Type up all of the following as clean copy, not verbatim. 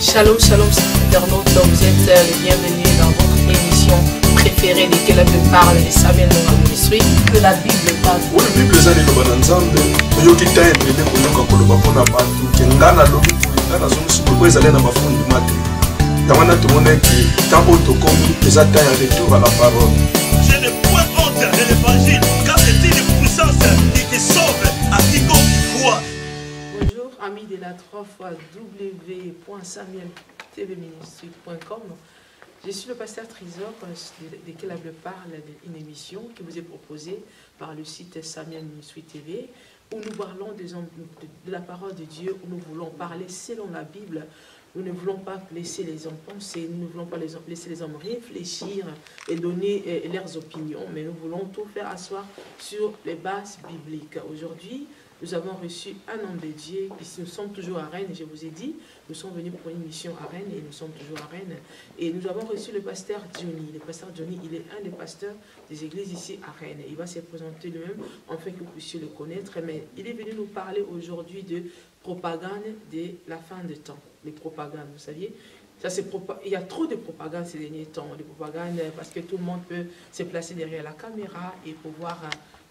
Shalom, shalom, internautes, vous êtes les bienvenus dans votre émission préférée de Quelle Bible parle de Samuel Nonga Ministry, que la Bible parle. Oui, la Bible est dans le ensemble. Je dis que tu es un Je n'ai point honte de l'évangile, car c'est une puissance qui sauve à quiconque croit. Bonjour, amis de la 3xw.samueltvministry.com. Je suis le pasteur Trésor de Quelle Bible parle, une émission qui vous est proposée par le site Samuel Ministry TV, où nous parlons de la parole de Dieu, où nous voulons parler selon la Bible. Nous ne voulons pas laisser les hommes penser, nous ne voulons pas laisser les hommes réfléchir et donner leurs opinions, mais nous voulons tout faire asseoir sur les bases bibliques. Aujourd'hui, nous avons reçu un homme de Dieu. Ici, nous sommes toujours à Rennes, je vous ai dit, nous sommes venus pour une mission à Rennes et nous sommes toujours à Rennes. Et nous avons reçu le pasteur Johnny. Le pasteur Johnny, il est un des pasteurs des églises ici à Rennes. Il va se présenter lui-même afin que vous puissiez le connaître. Mais il est venu nous parler aujourd'hui de propagande de la fin des temps. Les propagandes, vous saviez, il y a trop de propagande ces derniers temps, de propagande parce que tout le monde peut se placer derrière la caméra et pouvoir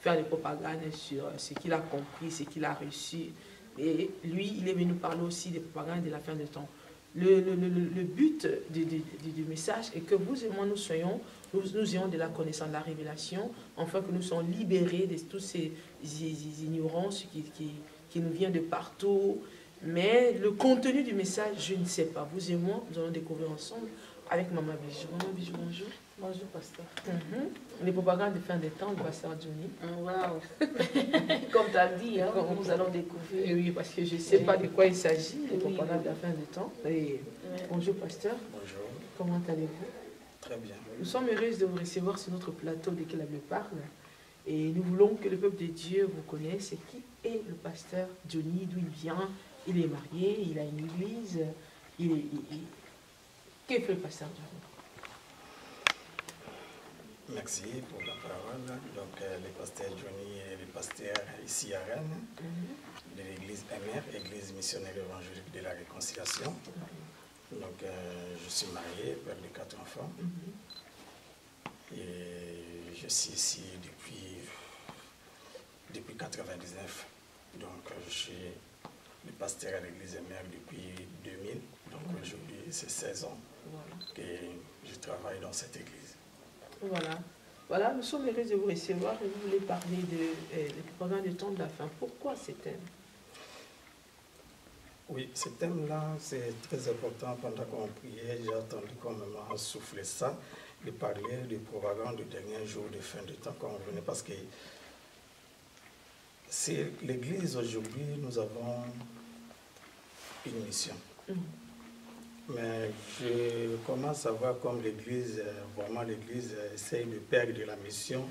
faire des propagandes sur ce qu'il a compris, ce qu'il a reçu. Et lui, il est venu parler aussi des propagandes de la fin des temps. Le but du message est que vous et moi, nous ayons de la connaissance, de la révélation, afin que nous soyons libérés de toutes ces ignorances qui nous viennent de partout. Mais le contenu du message, je ne sais pas. Vous et moi, nous allons découvrir ensemble avec Maman Bijou. Maman Bijou, bonjour. Bonjour, pasteur. Les propagandes de fin des temps, le pasteur Johnny. Waouh. Comme tu as dit, hein, nous allons découvrir. Oui, parce que je ne sais pas de quoi il s'agit, les propagandes de la fin des temps. Et bonjour, pasteur. Bonjour. Comment allez-vous? Très bien. Nous sommes heureux de vous recevoir sur notre plateau de Quelle Bible parle. Et nous voulons que le peuple de Dieu vous connaisse. Qui est le pasteur Johnny? D'où il vient? Il est marié, il a une église. Que fait le pasteur Johnny? Merci pour la parole. Donc, le pasteur Johnny est le pasteur ici à Rennes, de l'église MR, Église missionnaire évangélique de la réconciliation. Donc, je suis marié, père de 4 enfants. Et je suis ici depuis 99. Donc, je suis le pasteur à l'église MR depuis 2000. Donc, aujourd'hui, c'est 16 ans que je travaille dans cette église. Voilà, nous sommes heureux de vous recevoir et vous voulez parler de propagande du temps de la fin. Pourquoi ce thème? Oui, ce thème-là, c'est très important. Pendant qu'on priait, j'ai attendu qu'on me souffle ça, de parler de propagande du dernier jour de fin de temps quand on venait, parce que c'est l'église aujourd'hui, nous avons une mission. Mais je commence à voir comme l'église, vraiment l'église essaye de perdre la mission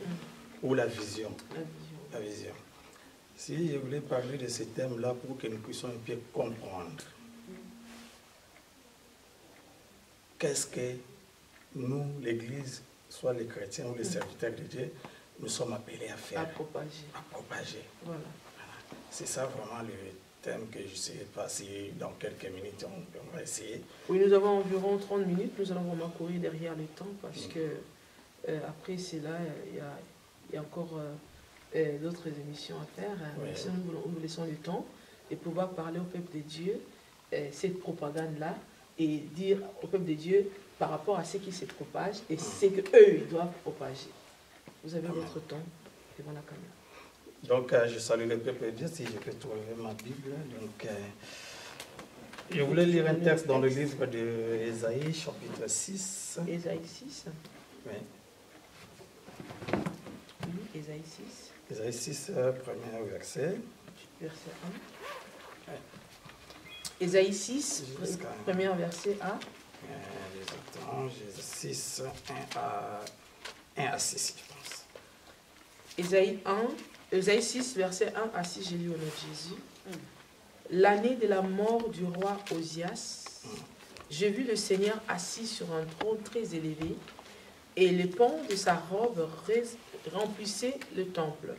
ou la vision. La vision. Si je voulais parler de ce thème-là pour que nous puissions un peu comprendre qu'est-ce que nous, l'église, soit les chrétiens ou les serviteurs de Dieu, nous sommes appelés à faire. À propager. À propager. Voilà. C'est ça vraiment le thème que je ne sais pas si dans quelques minutes on va essayer. Oui, nous avons environ 30 minutes, nous allons vraiment courir derrière le temps parce que après cela, il y a encore d'autres émissions à faire. Sinon, nous laissons le temps de pouvoir parler au peuple de Dieu cette propagande-là et dire au peuple de Dieu par rapport à ce qui se propage et ce qu'eux ils doivent propager. Vous avez votre temps devant la caméra. Donc, je salue le peuple de Dieu, si je peux trouver ma Bible. Donc, je voulais lire un texte dans le livre d'Ésaïe, chapitre 6. Ésaïe 6. Oui. Ésaïe 6. Ésaïe 6, premier verset. Verset 1. Ouais. Ésaïe 6, premier verset A. Jésus 6, 1 à 6, je pense. Ésaïe 6, verset 1 à 6, j'ai lu au nom de Jésus. L'année de la mort du roi Osias, j'ai vu le Seigneur assis sur un trône très élevé, et les pans de sa robe remplissaient le temple.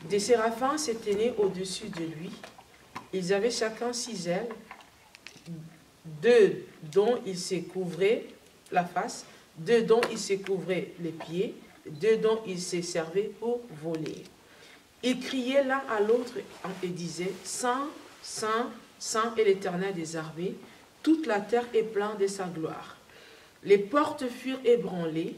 Des séraphins s'éteignaient au-dessus de lui. Ils avaient chacun 6 ailes. 2 dont il s'est couvré la face, 2 dont il s'est couvré les pieds, 2 dont il s'est servi pour voler. Ils criaient l'un à l'autre et disaient, Saint, Saint, Saint est l'Éternel des armées, toute la terre est pleine de sa gloire. Les portes furent ébranlées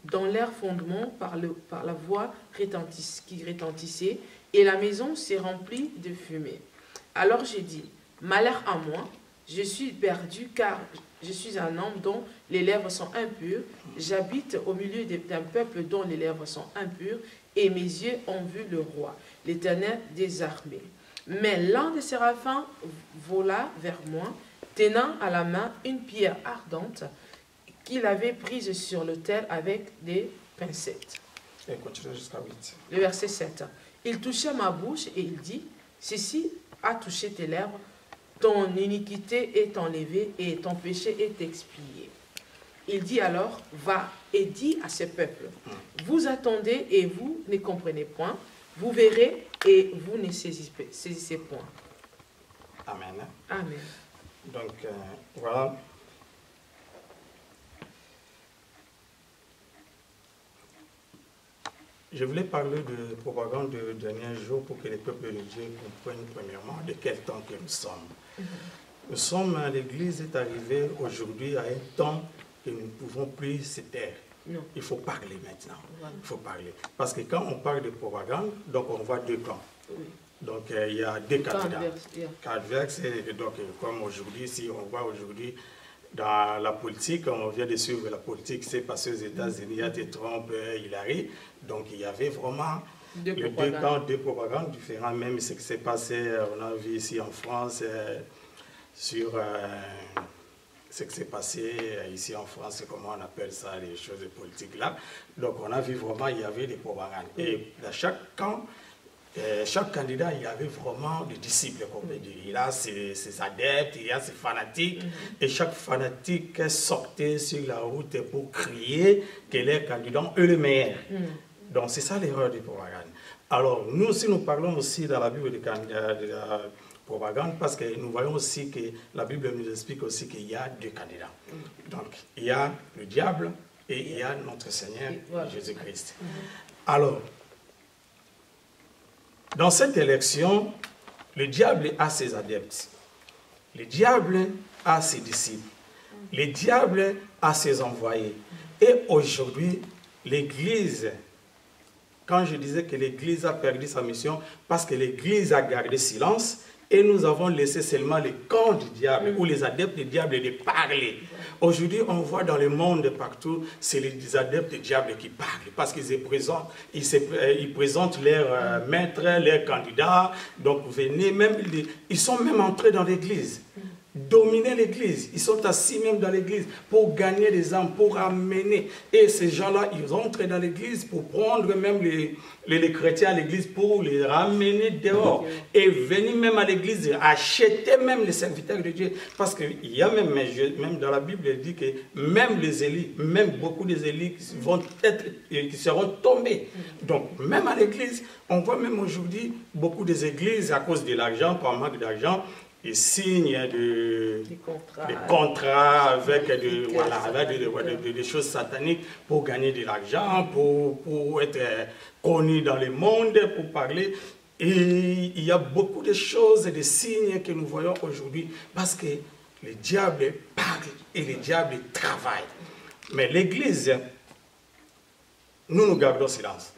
dans leur fondement par la voix qui retentissait, et la maison s'est remplie de fumée. Alors j'ai dit, malheur à moi, je suis perdu car je suis un homme dont les lèvres sont impures, j'habite au milieu d'un peuple dont les lèvres sont impures, et mes yeux ont vu le roi, l'Éternel des armées. Mais l'un des séraphins vola vers moi, tenant à la main une pierre ardente qu'il avait prise sur l'autel avec des pincettes. Et continue jusqu'à 8. Le verset 7. Il toucha ma bouche et il dit, ceci a touché tes lèvres, ton iniquité est enlevée et ton péché est expié. Il dit alors, va et dis à ce peuple, vous attendez et vous ne comprenez point, vous verrez et vous ne saisissez point. Amen. Amen. Donc, voilà. Je voulais parler de propagande de dernier jour pour que les peuples de Dieu comprennent premièrement de quel temps que nous sommes. Nous sommes, l'Église est arrivée aujourd'hui à un temps que nous ne pouvons plus se taire. Non. Il faut parler maintenant. Voilà. Il faut parler. Parce que quand on parle de propagande, donc on voit deux camps. Oui. Donc il y a deux candidats. Yeah. Adverses, donc comme aujourd'hui, si on voit aujourd'hui dans la politique, on vient de suivre la politique, c'est passé aux États-Unis, il y a des Trump, Hillary, donc il y avait vraiment deux camps de propagande différents, même ce qui s'est passé, on a vu ici en France, sur ce qui s'est passé ici en France, comment on appelle ça, les choses politiques là. Donc on a vu vraiment, il y avait des propagandes. Et dans chaque camp, chaque candidat, il y avait vraiment des disciples, comme on dit. Il a ses adeptes, il y a ses fanatiques, et chaque fanatique sortait sur la route pour crier que les candidats eux le meilleur. Donc c'est ça l'erreur du propagande. Alors nous, si nous parlons aussi dans la Bible de la propagande, parce que nous voyons aussi que la Bible nous explique aussi qu'il y a deux candidats. Donc il y a le diable et il y a notre Seigneur Jésus-Christ. Alors, dans cette élection, le diable a ses adeptes, le diable a ses disciples, le diable a ses envoyés. Et aujourd'hui, l'Église, quand je disais que l'Église a perdu sa mission, parce que l'Église a gardé silence, et nous avons laissé seulement les camps du diable, ou les adeptes du diable de parler. Aujourd'hui, on voit dans le monde partout, c'est les adeptes du diable qui parlent, parce qu'ils présentent leurs maîtres, leurs candidats. Donc, venez, même, ils sont même entrés dans l'église, dominer l'église. Ils sont assis même dans l'église pour gagner des âmes, pour amener. Et ces gens-là, ils rentrent dans l'église pour prendre même les chrétiens à l'église, pour les ramener dehors. Et venir même à l'église, acheter même les serviteurs de Dieu. Parce qu'il y a même dans la Bible, il dit que même les élites, même beaucoup des élites qui seront tombés. Donc, même à l'église, on voit même aujourd'hui beaucoup des églises, à cause de l'argent, par manque d'argent, ils signent des contrats avec des choses sataniques pour gagner de l'argent, pour être connus dans le monde, pour parler. Et il y a beaucoup de choses et de signes que nous voyons aujourd'hui parce que le diable parle et le diable travaille. Mais l'Église, nous gardons silence.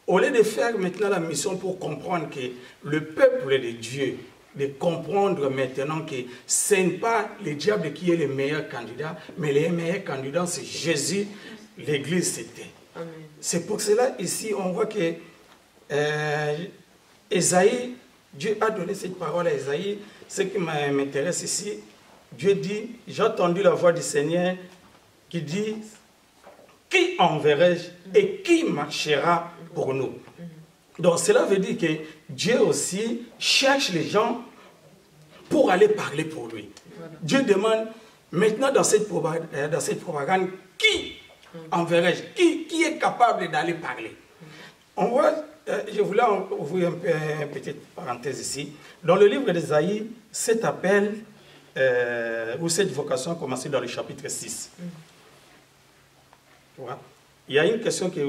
Au lieu de faire maintenant la mission pour comprendre que le peuple de Dieu, de comprendre maintenant que ce n'est pas le diable qui est le meilleur candidat, mais le meilleur candidat, c'est Jésus, l'Église c'était. C'est pour cela, ici, on voit que Ésaïe, Dieu a donné cette parole à Ésaïe. Ce qui m'intéresse ici, Dieu dit, j'ai entendu la voix du Seigneur qui dit, qui enverrai-je et qui marchera pour nous? Donc cela veut dire que Dieu aussi cherche les gens pour aller parler pour lui. Voilà. Dieu demande maintenant dans cette propagande qui enverrai-je, qui est capable d'aller parler. On voit, je voulais ouvrir une petite parenthèse ici. Dans le livre d'Ésaïe, cet appel où cette vocation a commencé dans le chapitre 6. Voilà. Il y a une question que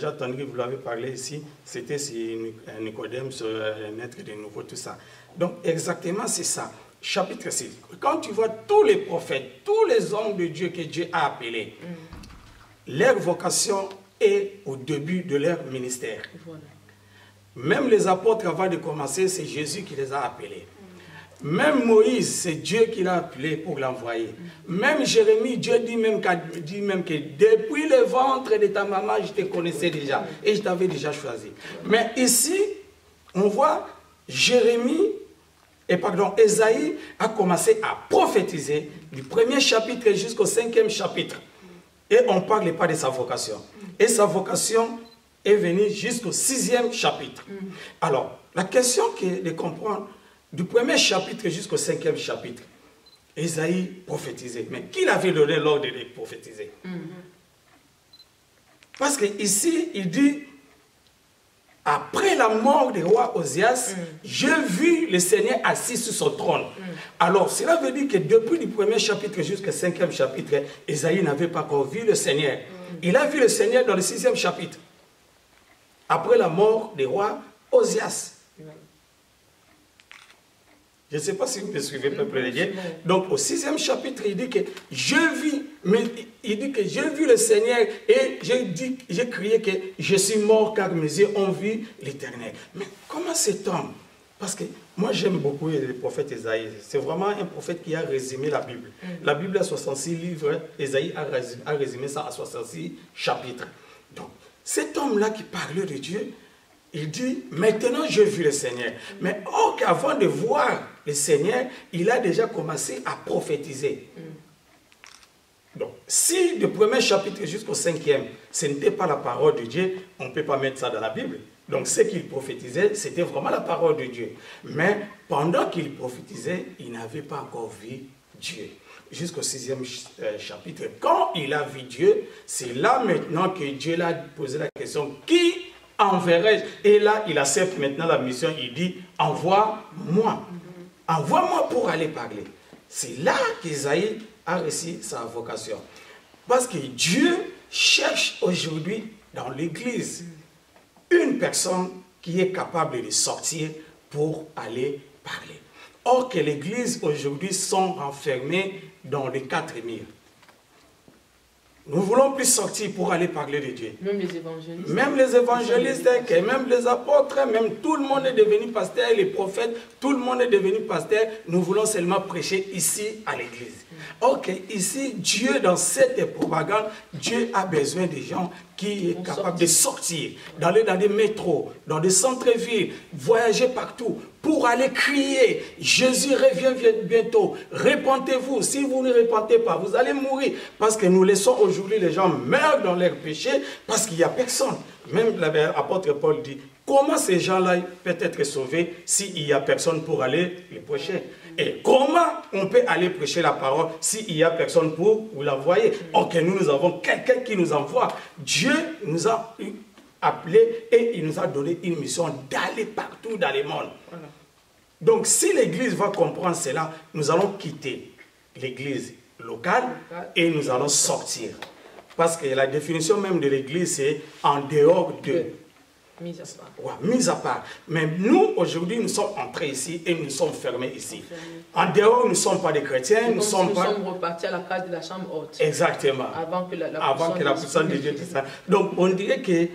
j'ai entendu que vous l'avez parlé ici, c'était si Nicodème serait naître de nouveau, tout ça. Donc exactement c'est ça. Chapitre 6. Quand tu vois tous les prophètes, tous les hommes de Dieu que Dieu a appelés, leur vocation est au début de leur ministère. Voilà. Même les apôtres, avant de commencer, c'est Jésus qui les a appelés. Même Moïse, c'est Dieu qui l'a appelé pour l'envoyer. Même Jérémie, Dieu dit même que depuis le ventre de ta maman, je te connaissais déjà et je t'avais déjà choisi. Mais ici, on voit Ésaïe a commencé à prophétiser du 1er chapitre jusqu'au 5e chapitre. Et on ne parle pas de sa vocation. Et sa vocation est venue jusqu'au 6e chapitre. Alors, la question qui est de comprendre, du 1er chapitre jusqu'au 5e chapitre, Ésaïe prophétisait. Mais qui l'avait donné l'ordre de prophétiser? Parce qu'ici, il dit, après la mort du roi Osias, j'ai vu le Seigneur assis sur son trône. Alors, cela veut dire que depuis le 1er chapitre jusqu'au 5e chapitre, Ésaïe n'avait pas encore vu le Seigneur. Il a vu le Seigneur dans le 6e chapitre. Après la mort du roi Osias. Je ne sais pas si vous me suivez, peuple de Dieu. Donc, au 6e chapitre, il dit que j'ai vu le Seigneur et j'ai crié que je suis mort car mes yeux ont vu l'Éternel. Mais comment cet homme? Parce que moi, j'aime beaucoup le prophète Ésaïe. C'est vraiment un prophète qui a résumé la Bible. La Bible a 66 livres. Ésaïe a résumé ça à 66 chapitres. Donc, cet homme-là qui parlait de Dieu, il dit, maintenant j'ai vu le Seigneur. Mais or qu'avant de voir le Seigneur, il a déjà commencé à prophétiser. Donc, si du 1er chapitre jusqu'au 5e, ce n'était pas la parole de Dieu, on ne peut pas mettre ça dans la Bible. Donc, ce qu'il prophétisait, c'était vraiment la parole de Dieu. Mais pendant qu'il prophétisait, il n'avait pas encore vu Dieu. Jusqu'au 6e chapitre, quand il a vu Dieu, c'est là maintenant que Dieu l'a posé la question, qui enverrai-je? Et là, il accepte maintenant la mission, il dit, envoie-moi. Envoie-moi pour aller parler. C'est là qu'Ésaïe a reçu sa vocation. Parce que Dieu cherche aujourd'hui dans l'Église une personne qui est capable de sortir pour aller parler. Or que l'Église aujourd'hui sont enfermées dans les 4 murs. Nous voulons plus sortir pour aller parler de Dieu. Même les évangélistes. Même les évangélistes, même les apôtres, même tout le monde est devenu pasteur, les prophètes, tout le monde est devenu pasteur. Nous voulons seulement prêcher ici à l'église. Ok, ici, Dieu, dans cette propagande, Dieu a besoin des gens qui sont capables de sortir, d'aller dans des métros, dans des centres-villes, voyager partout, pour aller crier, Jésus revient bientôt, répentez-vous, si vous ne répentez pas, vous allez mourir, parce que nous laissons aujourd'hui les gens meurent dans leurs péchés, parce qu'il n'y a personne. Même l'apôtre Paul dit, comment ces gens-là peuvent être sauvés s'il n'y a personne pour aller les prêcher? Et comment on peut aller prêcher la parole s'il n'y a personne pour vous l'envoyer? Ok, nous avons quelqu'un qui nous envoie. Dieu nous a appelé et il nous a donné une mission d'aller partout dans le monde. Voilà. Donc si l'Église va comprendre cela, nous allons quitter l'Église locale et nous allons sortir. Parce que la définition même de l'Église, c'est en dehors de. Mise à part. Ouais, mise à part. Mais nous, aujourd'hui, nous sommes entrés ici et nous sommes fermés ici. En dehors, nous ne sommes pas des chrétiens. Nous sommes repartis à la case de la chambre haute. Exactement. Avant que la puissance de Dieu. Donc, on dirait que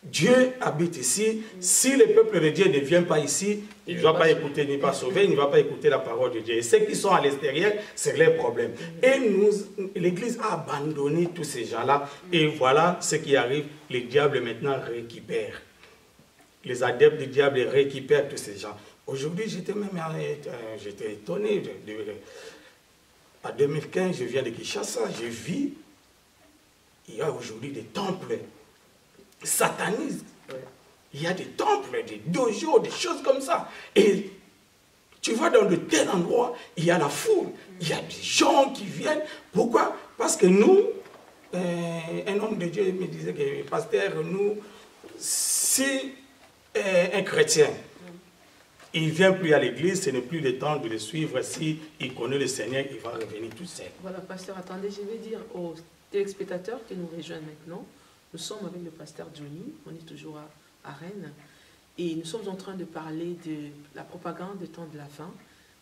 Dieu habite ici. Si le peuple de Dieu ne vient pas ici, il ne va pas écouter, ni pas sauver, il ne va pas écouter la parole de Dieu. Et ceux qui sont à l'extérieur, c'est leur problème. Et l'Église a abandonné tous ces gens-là. Et voilà ce qui arrive. Le diable maintenant récupère. Les adeptes du diable récupèrent tous ces gens. Aujourd'hui, j'étais étonné. En 2015, je viens de Kinshasa, j'ai vu, il y a aujourd'hui des temples satanistes. Il y a des temples, des dojos, des choses comme ça. Et tu vois, dans de tels endroits, il y a la foule. Il y a des gens qui viennent. Pourquoi? Parce que nous, un homme de Dieu me disait que, pasteur, nous, si un chrétien Il ne vient plus à l'église, ce n'est plus le temps de le suivre. S'il connaît le Seigneur, il va revenir tout seul. Voilà, pasteur, attendez, je vais dire aux téléspectateurs qui nous rejoignent maintenant, nous sommes avec le pasteur Johnny, on est toujours à Rennes, et nous sommes en train de parler de la propagande des temps de la fin.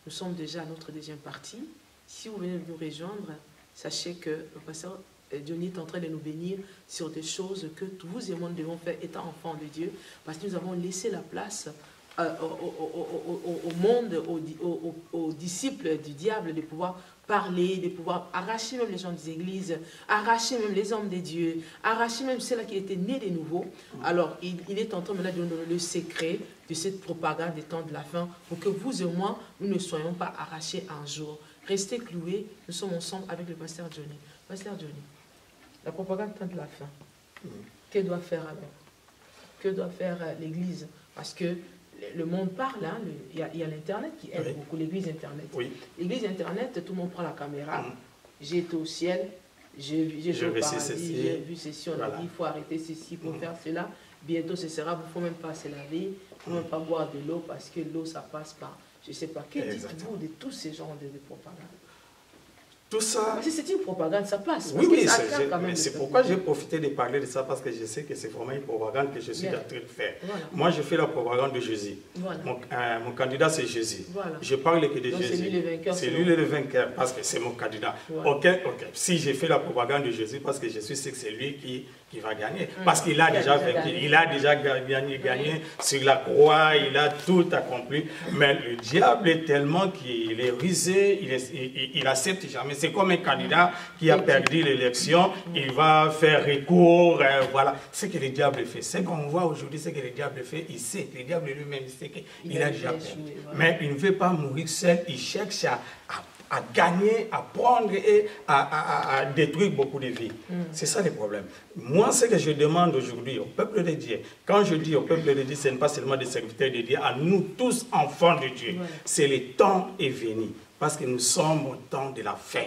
Nous sommes déjà à notre deuxième partie. Si vous venez de nous rejoindre, sachez que le pasteur Johnny est en train de nous bénir sur des choses que vous et moi devons faire étant enfants de Dieu, parce que nous avons laissé la place au monde, aux disciples du diable de pouvoir parler, de pouvoir arracher même les gens des églises, arracher même les hommes de Dieu, arracher même ceux-là qui étaient nés de nouveau. Alors, il est en train maintenant de nous donner le secret de cette propagande des temps de la fin pour que vous et moi, nous ne soyons pas arrachés un jour. Restez cloués, nous sommes ensemble avec le pasteur Johnny. Pasteur Johnny, la propagande des temps de la fin, que doit faire alors? Que doit faire l'Église? Parce que le monde parle, hein, il y a l'Internet qui aide beaucoup, l'Église Internet. Oui. L'Église Internet, tout le monde prend la caméra. J'ai été au ciel, j'ai vu au paradis, j'ai vu ceci, on a dit, il faut arrêter ceci, il faut faire cela. Bientôt ce sera, il ne faut même pas se laver, il ne faut même pas boire de l'eau parce que l'eau, ça passe par, je ne sais pas. Que dites-vous de tous ces genres de propagande? Tout ça... Parce que c'est une propagande, ça passe. Oui, oui, c'est pourquoi j'ai profité de parler de ça, parce que je sais que c'est vraiment une propagande que je suis en train de faire. Voilà. Moi, je fais la propagande de Jésus. Voilà. Mon candidat, c'est Jésus. Voilà. Je parle que de Jésus. C'est lui le vainqueur. C'est lui le vainqueur, parce que c'est mon candidat. Voilà. Si j'ai fait la propagande de Jésus, parce que je suis sûr que c'est lui qui va gagner. Parce qu'il a déjà vaincu, il a déjà gagné sur la croix, il a tout accompli. Mais le diable est tellement qu'il est rusé, il accepte jamais. C'est comme un candidat qui a perdu l'élection, il va faire recours, voilà. Ce que le diable fait, ce qu'on voit aujourd'hui, ce que le diable fait, il sait, le diable lui-même, il sait qu'il a déjà perdu. Mais il ne veut pas mourir seul, il cherche à gagner, à prendre et à détruire beaucoup de vies. C'est ça le problème. Moi, ce que je demande aujourd'hui au peuple de Dieu, quand je dis au peuple de Dieu, ce n'est pas seulement des serviteurs de Dieu, à nous tous enfants de Dieu, c'est le temps est venu. Parce que nous sommes au temps de la fin,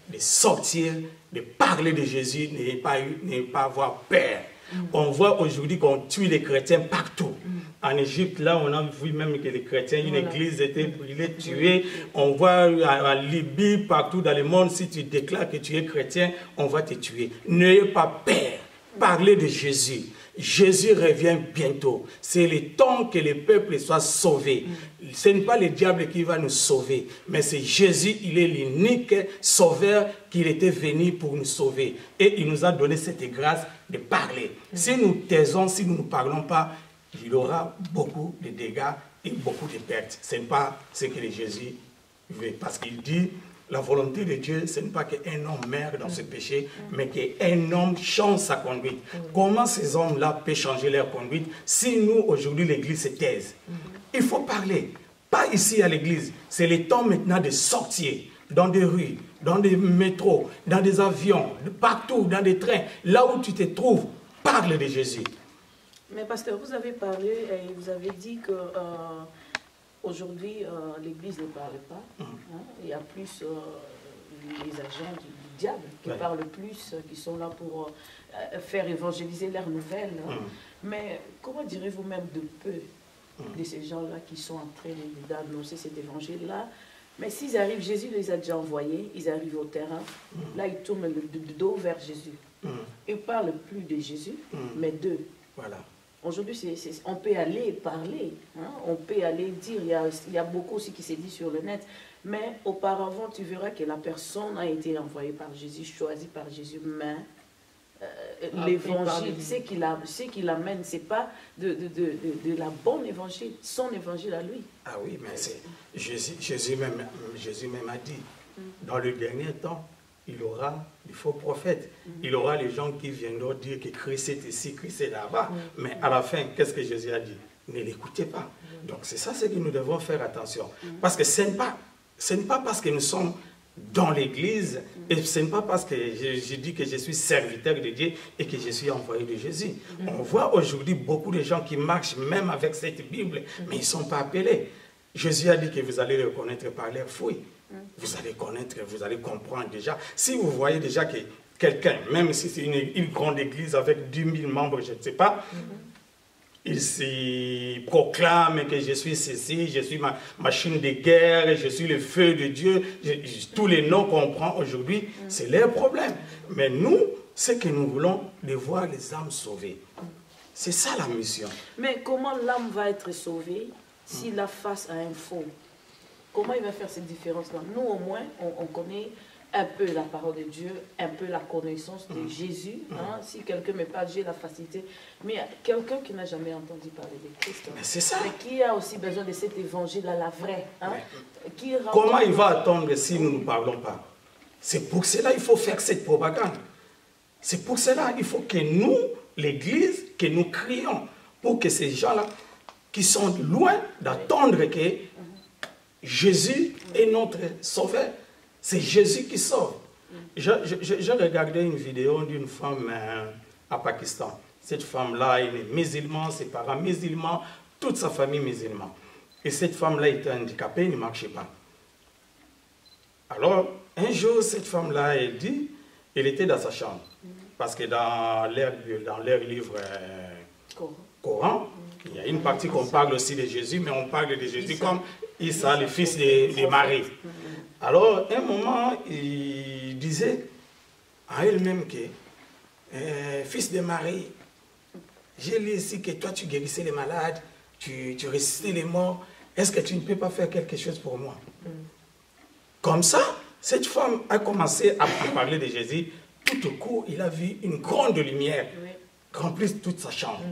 de sortir, de parler de Jésus, ne pas avoir peur. On voit aujourd'hui qu'on tue les chrétiens partout. En Égypte, là, on a vu même que les chrétiens, une église était brûlée, tuée. On voit en Libye, partout dans le monde, si tu déclares que tu es chrétien, on va te tuer. N'ayez pas peur. Parlez de Jésus. Jésus revient bientôt. C'est le temps que le peuple soit sauvé. Ce n'est pas le diable qui va nous sauver, mais c'est Jésus, il est l'unique sauveur qui était venu pour nous sauver. Et il nous a donné cette grâce de parler. Si nous taisons, si nous ne parlons pas, il y aura beaucoup de dégâts et beaucoup de pertes. Ce n'est pas ce que Jésus veut. Parce qu'il dit, la volonté de Dieu, ce n'est pas qu'un homme meure dans ce péché, mais qu'un homme change sa conduite. Comment ces hommes-là peuvent changer leur conduite si nous, aujourd'hui, l'Église se taise? Il faut parler. Pas ici à l'Église. C'est le temps maintenant de sortir dans des rues, dans des métros, dans des avions, partout, dans des trains. Là où tu te trouves, parle de Jésus. Mais pasteur, vous avez parlé et vous avez dit que aujourd'hui l'Église ne parle pas. Hein? Il y a plus les agents du diable qui parlent plus, qui sont là pour faire évangéliser leurs nouvelles. Mais comment direz-vous même de peu de ces gens-là qui sont en train d'annoncer cet évangile-là? Mais s'ils arrivent, Jésus les a déjà envoyés, ils arrivent au terrain, là ils tournent le dos vers Jésus. Ils ne parlent plus de Jésus, mais d'eux. Voilà. Aujourd'hui, on peut aller parler, hein? On peut aller dire, il y a beaucoup aussi qui s'est dit sur le net, mais auparavant, tu verras que la personne a été envoyée par Jésus, choisie par Jésus, mais l'évangile, ce qu'il amène, ce n'est pas de la bonne évangile, son évangile à lui. Ah oui, mais Jésus même a dit, dans le dernier temps, il aura les faux prophètes. Il aura les gens qui viendront dire que Christ est ici, Christ est là-bas. Mais à la fin, qu'est-ce que Jésus a dit? Ne l'écoutez pas. Donc c'est ça ce que nous devons faire attention. Parce que ce n'est pas parce que nous sommes dans l'église, et ce n'est pas parce que je dis que je suis serviteur de Dieu et que je suis envoyé de Jésus. On voit aujourd'hui beaucoup de gens qui marchent même avec cette Bible, mais ils ne sont pas appelés. Jésus a dit que vous allez le reconnaître par leurs fruits. Vous allez connaître, vous allez comprendre déjà. Si vous voyez déjà que quelqu'un, même si c'est une grande église avec 10 000 membres, je ne sais pas, il se proclame que je suis ceci, je suis ma machine de guerre, je suis le feu de Dieu. Tous les noms qu'on prend aujourd'hui, c'est leur problème. Mais nous, ce que nous voulons, de voir les âmes sauvées. C'est ça la mission. Mais comment l'âme va être sauvée s'il a face à un faux? Comment il va faire cette différence-là? Nous, au moins, on connaît un peu la parole de Dieu, un peu la connaissance de Jésus. Hein? Si quelqu'un me parle, j'ai la facilité. Mais quelqu'un qui n'a jamais entendu parler de Christ, hein? C'est ça. Mais qui a aussi besoin de cet évangile-là, la vraie. Hein? Qui comment il va attendre si nous ne parlons pas? C'est pour cela qu'il faut faire cette propagande. C'est pour cela qu'il faut que nous, l'Église, que nous crions pour que ces gens-là qui sont loin d'attendre que Jésus est notre sauveur. C'est Jésus qui sauve. J'ai regardé une vidéo d'une femme à Pakistan. Cette femme-là, elle est musulmane, ses parents musulmans, toute sa famille musulmane. Et cette femme-là était handicapée, elle ne marchait pas. Alors, un jour, cette femme-là, elle dit, elle était dans sa chambre. Parce que dans leur livre Coran, il y a une partie qu'on parle aussi de Jésus, mais on parle de Jésus comme Issa, le fils de Marie. Alors, un moment, il disait à elle-même que, fils de Marie, j'ai lu ici que toi tu guérissais les malades, tu ressuscitais les morts, est-ce que tu ne peux pas faire quelque chose pour moi? Comme ça, cette femme a commencé à parler de Jésus. Tout au coup, il a vu une grande lumière remplir toute sa chambre.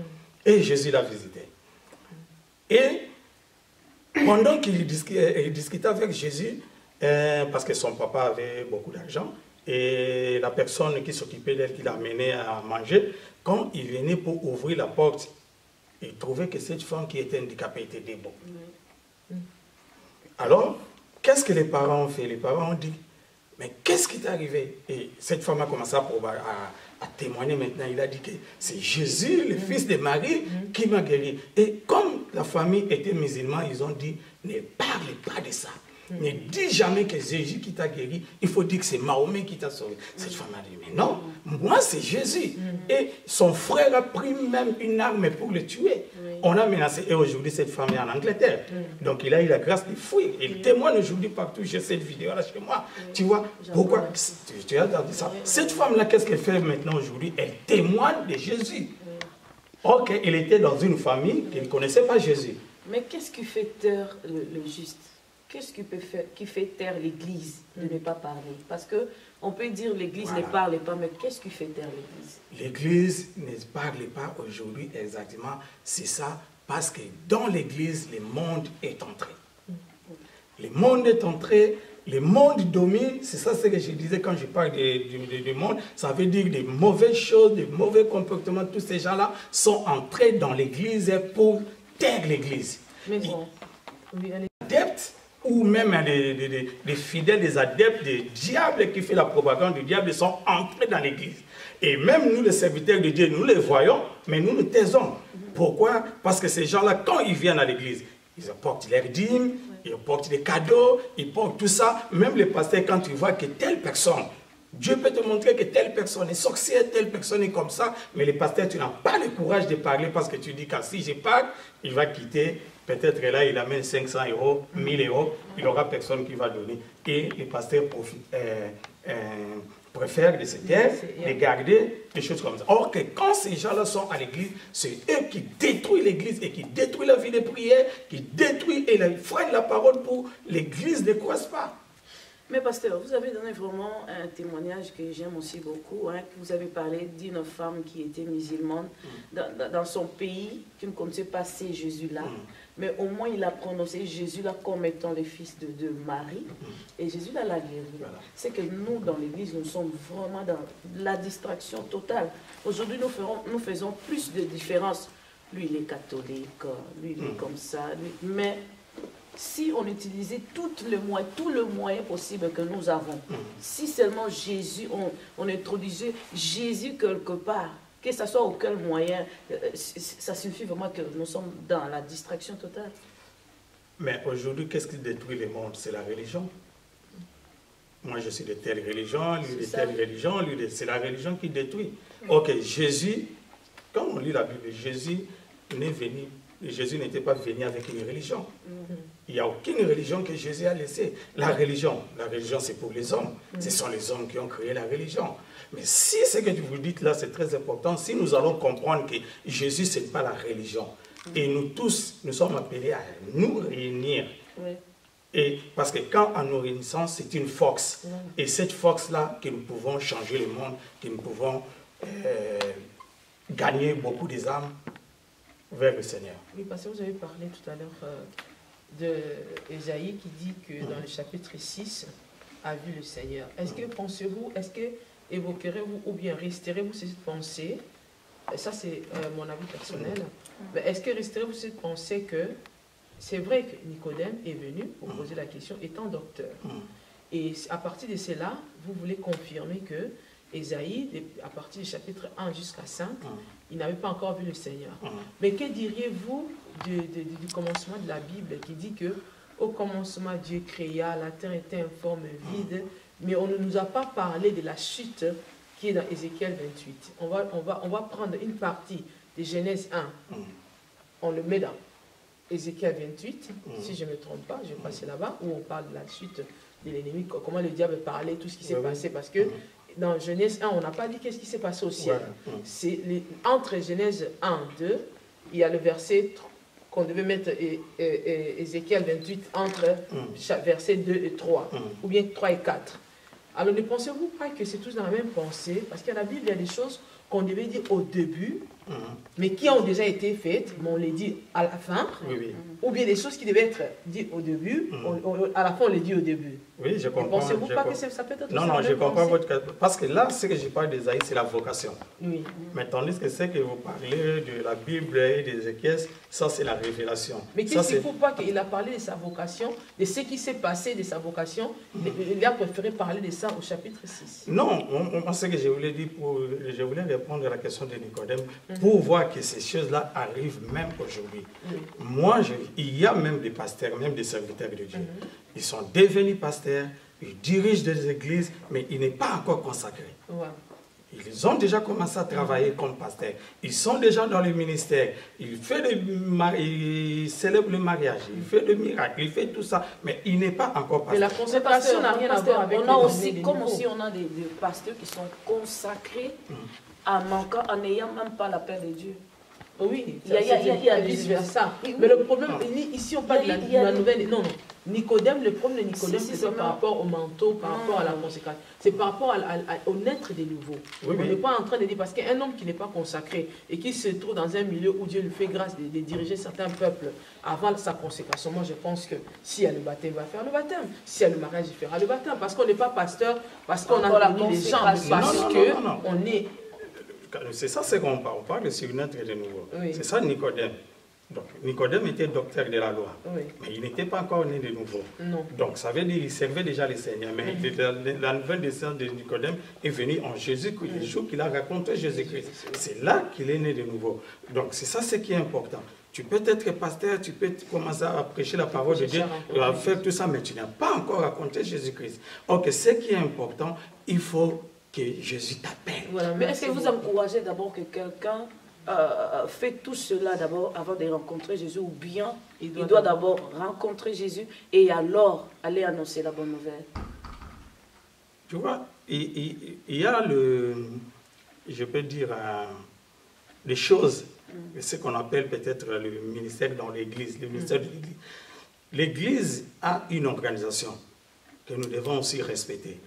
Et Jésus l'a visité. Et pendant qu'il discutait avec Jésus, parce que son papa avait beaucoup d'argent, et la personne qui s'occupait d'elle, qui l'a amené à manger, quand il venait pour ouvrir la porte, il trouvait que cette femme qui était handicapée était debout. Alors, qu'est-ce que les parents ont fait? Les parents ont dit, mais qu'est-ce qui t'est arrivé? Et cette femme a commencé à témoigner maintenant. Il a dit que c'est Jésus, le fils de Marie, qui m'a guéri. Et comme la famille était musulmane, ils ont dit, ne parlez pas de ça. Ne dis jamais que c'est Jésus qui t'a guéri. Il faut dire que c'est Mahomet qui t'a sauvé. Cette femme a dit, mais non, moi c'est Jésus. Et son frère a pris même une arme pour le tuer. On a menacé. Et aujourd'hui, cette femme est en Angleterre. Donc il a eu la grâce de fuir. Il témoigne aujourd'hui partout. J'ai cette vidéo-là chez moi. Tu vois, pourquoi? Tu as entendu ça. Cette femme-là, qu'est-ce qu'elle fait maintenant aujourd'hui? Elle témoigne de Jésus. Ok, elle était dans une famille qui ne connaissait pas Jésus. Mais qu'est-ce qui fait taire le juste? Qu'est-ce qui fait taire l'Église de ne pas parler? Parce qu'on peut dire l'Église ne parle pas, mais qu'est-ce qui fait taire l'Église? L'Église ne parle pas aujourd'hui exactement, c'est ça, parce que dans l'Église, le monde est entré. Le monde est entré, le monde domine, c'est ça ce que je disais quand je parle du monde, ça veut dire des mauvaises choses, des mauvais comportements, tous ces gens-là sont entrés dans l'Église pour taire l'Église. Mais bon, adeptes, ou même des fidèles, des adeptes, des diables qui font la propagande du diable, sont entrés dans l'Église. Et même nous, les serviteurs de Dieu, nous les voyons, mais nous nous taisons. Pourquoi? Parce que ces gens-là, quand ils viennent à l'Église, ils apportent leurs dîmes, ils apportent des cadeaux, ils portent tout ça. Même les pasteurs, quand tu vois que telle personne, Dieu peut te montrer que telle personne est sorcière, telle personne est comme ça, mais les pasteurs, tu n'as pas le courage de parler parce que tu dis que si je parle, il va quitter. Peut-être là, il amène 500 €, 1000 €, il n'y aura personne qui va donner. Et les pasteurs préfèrent de se taire, de garder des choses comme ça. Or que quand ces gens-là sont à l'église, c'est eux qui détruisent l'église et qui détruisent la vie de prière, qui détruisent et freinent la parole pour l'église ne croise pas. Mais pasteur, vous avez donné vraiment un témoignage que j'aime aussi beaucoup. Hein, que vous avez parlé d'une femme qui était musulmane dans son pays, qui ne connaissait pas ces Jésus-là. Mais au moins, il a prononcé Jésus-là comme étant le fils de Marie. Et Jésus-là l'a guéri. Voilà. C'est que nous, dans l'Église, nous sommes vraiment dans la distraction totale. Aujourd'hui, nous faisons plus de différence. Lui, il est catholique, lui, il est comme ça. Lui, mais si on utilisait tout le moyen possible que nous avons, si seulement Jésus, on introduisait Jésus quelque part, que ce soit auquel moyen, ça suffit vraiment que nous sommes dans la distraction totale. Mais aujourd'hui, qu'est-ce qui détruit le monde? C'est la religion. Moi, je suis de telle religion, lui de telle religion, c'est la religion qui détruit. Ok, Jésus, quand on lit la Bible, Jésus Jésus n'était pas venu avec une religion. Il n'y a aucune religion que Jésus a laissée. La religion c'est pour les hommes. Ce sont les hommes qui ont créé la religion. Mais si ce que vous dites là, c'est très important, si nous allons comprendre que Jésus, ce n'est pas la religion, et nous tous, nous sommes appelés à nous réunir. Oui. Et parce que quand en nous réunissons, c'est une force. Et cette force-là, que nous pouvons changer le monde, que nous pouvons gagner beaucoup des âmes vers le Seigneur. Oui, parce que vous avez parlé tout à l'heure d'Ésaïe qui dit que dans le chapitre 6, a vu le Seigneur. Est-ce que pensez-vous, est-ce que évoquerez-vous ou bien resterez-vous cette pensée, et ça c'est mon avis personnel, mais est-ce que resterez-vous cette pensée que c'est vrai que Nicodème est venu pour poser la question étant docteur. Et à partir de cela, vous voulez confirmer que Ésaïe, à partir du chapitre 1 jusqu'à 5, il n'avait pas encore vu le Seigneur. Mais que diriez-vous du commencement de la Bible qui dit que au commencement Dieu créa, la terre était informe, vide, mais on ne nous a pas parlé de la chute qui est dans Ézéchiel 28. On va prendre une partie de Genèse 1, on le met dans Ézéchiel 28, si je ne me trompe pas, je vais passer là-bas, où on parle de la chute de l'ennemi, comment le diable parlait, tout ce qui s'est passé, parce que dans Genèse 1, on n'a pas dit qu'est-ce qui s'est passé au ciel. C'est entre Genèse 1 et 2, il y a le verset qu'on devait mettre Ézéchiel 28 entre versets 2 et 3, ou bien 3 et 4. Alors ne pensez-vous pas que c'est tous dans la même pensée? Parce qu'à la Bible, il y a des choses qu'on devait dire au début, mais qui ont déjà été faites, mais on les dit à la fin, ou bien des choses qui devaient être dites au début, à la fin on les dit au début. Oui, je comprends. Pensez-vous pas que ça peut être Non, non, je comprends votre cas. Parce que là, ce que je parle d'Ésaïe, c'est la vocation. Oui. Mais tandis que ce que vous parlez de la Bible et des Ézéchiel, ça c'est la révélation. Mais qu'est-ce qu'il ne faut pas qu'il a parlé de sa vocation, de ce qui s'est passé de sa vocation, il a préféré parler de ça au chapitre 6. Non, ce que je voulais dire, je voulais répondre à la question de Nicodème, pour voir que ces choses-là arrivent même aujourd'hui. Moi, il y a même des pasteurs, même des serviteurs de Dieu. Ils sont devenus pasteurs, ils dirigent des églises, mais ils n'est pas encore consacrés. Ils ont déjà commencé à travailler comme pasteurs. Ils sont déjà dans le ministère. Il célèbre le mariage, il fait le miracle, il fait tout ça, mais il n'est pas encore pasteur. Mais la consécration n'a rien à voir avec on a aussi, comme aussi on a des pasteurs qui sont consacrés en n'ayant même pas la paix de Dieu. Oui, il y a vice-versa. Mais le problème, ici on parle de la nouvelle... Non, non. Nicodème, le problème de Nicodème, c'est par rapport au manteau, par rapport à la consécration. C'est par rapport au naître des nouveaux. On n'est pas en train de dire, parce qu'un homme qui n'est pas consacré et qui se trouve dans un milieu où Dieu lui fait grâce de diriger certains peuples avant sa consécration, moi je pense que s'il y a le baptême, il va faire le baptême. S'il y a le mariage, il fera le baptême. Parce qu'on n'est pas pasteur, parce qu'on a mis les gens, parce qu'on est... C'est ça ce qu'on parle. On parle de surnaître de nouveau. C'est ça Nicodème. Donc, Nicodème était docteur de la loi, mais il n'était pas encore né de nouveau. Donc, ça veut dire qu'il servait déjà le Seigneur. Mais la nouvelle naissance de Nicodème est venue en Jésus-Christ, le jour qu'il a raconté Jésus-Christ. C'est là qu'il est né de nouveau. Donc, c'est ça ce qui est important. Tu peux être pasteur, tu peux commencer à prêcher la parole de Dieu, à faire tout ça, mais tu n'as pas encore raconté Jésus-Christ. Ok, ce qui est important, il faut que Jésus t'appelle. Voilà, mais est-ce que vous encouragez d'abord que quelqu'un fait tout cela d'abord avant de rencontrer Jésus, ou bien il doit d'abord rencontrer Jésus et alors aller annoncer la bonne nouvelle? Tu vois, il y a je peux dire, les choses, ce qu'on appelle peut-être le ministère dans l'Église, le ministère de l'Église. L'Église a une organisation que nous devons aussi respecter.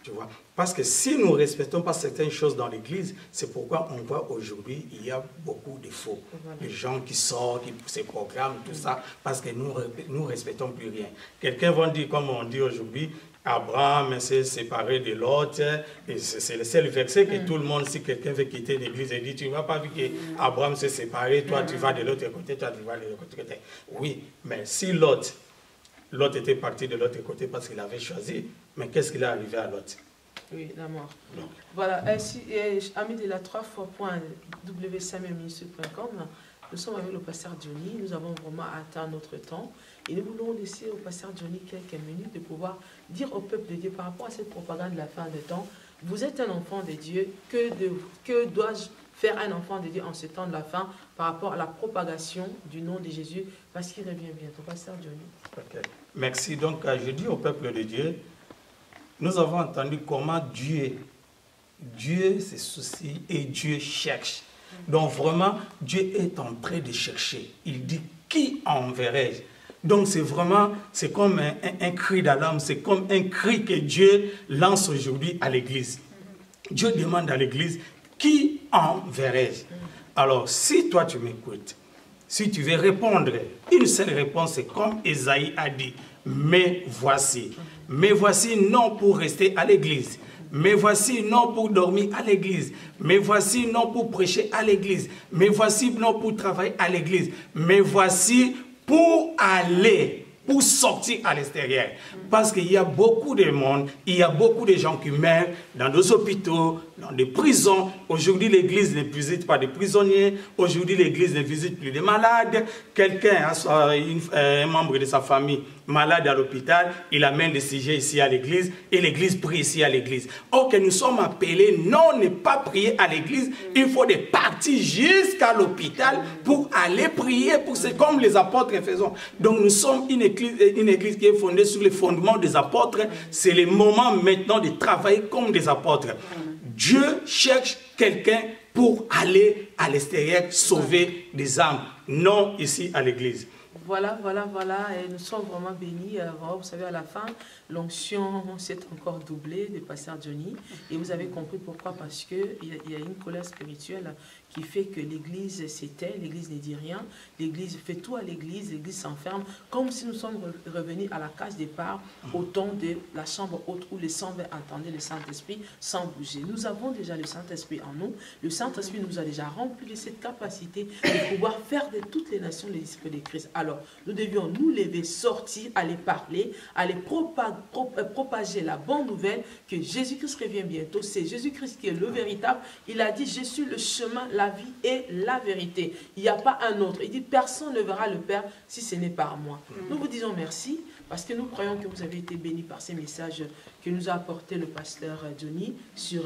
Tu vois? Parce que si nous ne respectons pas certaines choses dans l'Église, c'est pourquoi on voit aujourd'hui, il y a beaucoup de faux. Les gens qui sortent, qui se programment, tout ça, parce que nous ne respectons plus rien. Quelqu'un va dire, comme on dit aujourd'hui, Abraham s'est séparé de Lot, et c'est le seul verset que tout le monde, si quelqu'un veut quitter l'Église, il dit, tu ne vas pas vu qu'Abraham s'est séparé, toi tu vas de l'autre côté, toi tu vas de l'autre côté. Oui, mais si Lot était parti de l'autre côté parce qu'il avait choisi, mais qu'est-ce qu'il est arrivé à Lot? Oui, la mort. Voilà, amis de la 3fois.wsamuelministre.com, nous sommes avec le pasteur Johnny, nous avons vraiment atteint notre temps et nous voulons laisser au pasteur Johnny quelques minutes de pouvoir dire au peuple de Dieu par rapport à cette propagande de la fin des temps, vous êtes un enfant de Dieu, que dois-je faire un enfant de Dieu en ce temps de la fin par rapport à la propagation du nom de Jésus, parce qu'il revient bientôt. Pasteur Johnny. Okay. Merci. Donc, je dis au peuple de Dieu, nous avons entendu comment Dieu se soucie et Dieu cherche. Donc, vraiment, Dieu est en train de chercher. Il dit, qui enverrai-je? Donc, c'est vraiment, c'est comme un cri d'alarme, c'est comme un cri que Dieu lance aujourd'hui à l'Église. Dieu demande à l'Église, qui enverrai-je? Alors, si toi tu m'écoutes, si tu veux répondre, une seule réponse, c'est comme Ésaïe a dit, mais voici. Mais voici non pour rester à l'église. Mais voici non pour dormir à l'église. Mais voici non pour prêcher à l'église. Mais voici non pour travailler à l'église. Mais voici pour aller, pour sortir à l'extérieur. Parce qu'il y a beaucoup de monde, il y a beaucoup de gens qui meurent dans des hôpitaux, dans des prisons. Aujourd'hui, l'église ne visite pas des prisonniers. Aujourd'hui, l'église ne visite plus des malades. Quelqu'un a un membre de sa famille malade à l'hôpital, il amène le sujet ici à l'église et l'église prie ici à l'église. Or que nous sommes appelés, non, ne pas prier à l'église, il faut de partir jusqu'à l'hôpital pour aller prier, pour c'est comme les apôtres faisaient. Donc nous sommes une église qui est fondée sur les fondements des apôtres. C'est le moment maintenant de travailler comme des apôtres. Dieu cherche quelqu'un pour aller à l'extérieur sauver des âmes, non ici à l'église. Voilà, et nous sommes vraiment bénis. Vous savez, à la fin, l'onction s'est encore doublée de Pasteur Johnny. Et vous avez compris pourquoi, parce qu'il y a une colère spirituelle qui fait que l'Église s'éteint, l'Église ne dit rien, l'Église fait tout à l'Église s'enferme, comme si nous sommes revenus à la case départ, au temps de la chambre haute où les 120 entendaient le Saint-Esprit sans bouger. Nous avons déjà le Saint-Esprit en nous. Le Saint-Esprit nous a déjà rempli de cette capacité de pouvoir faire de toutes les nations les disciples de Christ. Alors, nous devions nous lever, sortir, aller parler, aller propager la bonne nouvelle que Jésus-Christ revient bientôt. C'est Jésus-Christ qui est le véritable. Il a dit, je suis le chemin, la vie et la vérité. Il n'y a pas un autre. Il dit, personne ne verra le Père si ce n'est par moi. Nous vous disons merci parce que nous croyons que vous avez été bénis par ces messages que nous a apporté le pasteur Johnny sur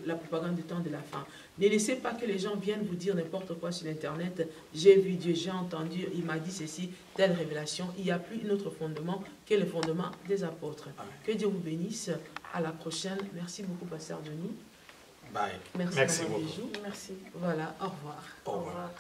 la propagande du temps de la fin. Ne laissez pas que les gens viennent vous dire n'importe quoi sur Internet. J'ai vu Dieu, j'ai entendu, il m'a dit ceci, telle révélation. Il n'y a plus un autre fondement que le fondement des apôtres. Que Dieu vous bénisse. À la prochaine. Merci beaucoup, pasteur Johnny. Bye. Merci beaucoup. Merci. Voilà, au revoir. Au revoir.